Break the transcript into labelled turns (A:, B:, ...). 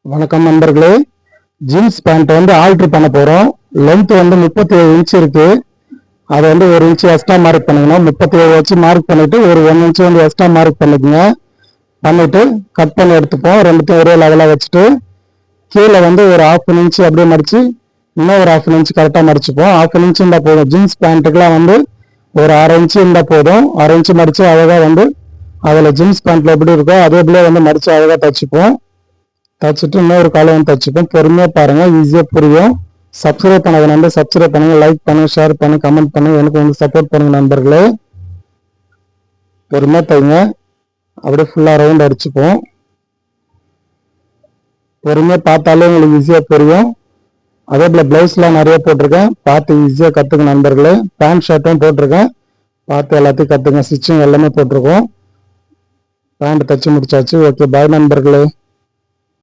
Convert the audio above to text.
A: வணக்கம் நண்பர்களே. Jeans pant வந்து ஆல்டர் பண்ண போகிறோம். லென்த் வந்து 37 இன்ச் இருக்கு. அதை வந்து 1 இன்ச் எக்ஸ்ட்ரா மார்க் பண்ணிக்கணும். 37 வச்சு மார்க் பண்ணிட்டு ஒரு 1 இன்ச் வந்து எக்ஸ்ட்ரா மார்க் பண்ணிக்கோங்க. பண்ணிட்டு கட் பண்ணி எடுத்துப்போம். ரெண்டுத்தையும் ஒரே லெவலாக வச்சுட்டு கீழே வந்து ஒரு 1/2 இன்ச் அப்படியே மடிச்சு இன்னும் ஒரு 1/2 இன்ச் கரெக்டாக மடிச்சுப்போம். 1/2 இன்ச் இருந்தால் போதும். ஜீன்ஸ் பேண்ட்டுக்கெலாம் வந்து ஒரு 1/2 இன்ச் இருந்தால் போதும். 1/2 இன்ச் மடித்து அழகாக வந்து அதில் ஜீன்ஸ் பேண்ட்டில் எப்படி இருக்கோ அதே போல வந்து மடித்து அழகாக தைச்சிப்போம். தைச்சிட்டு இன்னொரு காலையும் தைச்சிப்போம். பொறுமையாக பாருங்கள், ஈஸியாக புரியும். சப்ஸ்கிரைப் பண்ணாத நம்பர் சப்ஸ்கிரைப் பண்ணுங்கள், லைக் பண்ணுங்கள், ஷேர் பண்ணுங்கள், கமெண்ட் பண்ணுங்கள். எனக்கு வந்து சப்போர்ட் பண்ணுங்கள் நண்பர்களே. பொறுமையாக தைங்க. அப்படியே ஃபுல்லாக ரவுண்ட் அடிச்சுப்போம். பொறுமையாக பார்த்தாலே உங்களுக்கு ஈஸியாக புரியும். அதே போல் ப்ளவுஸ்லாம் நிறைய போட்டிருக்கேன், பார்த்து ஈஸியாக கற்றுக்க நண்பர்களே. பேண்ட் ஷர்ட்டும் போட்டிருக்கேன், பார்த்து எல்லாத்தையும் கற்றுங்க. ஸ்டிச்சிங் எல்லாமே போட்டிருக்கோம். பேண்ட் தைச்சி முடிச்சாச்சு. ஓகே, பாய் நண்பர்களே.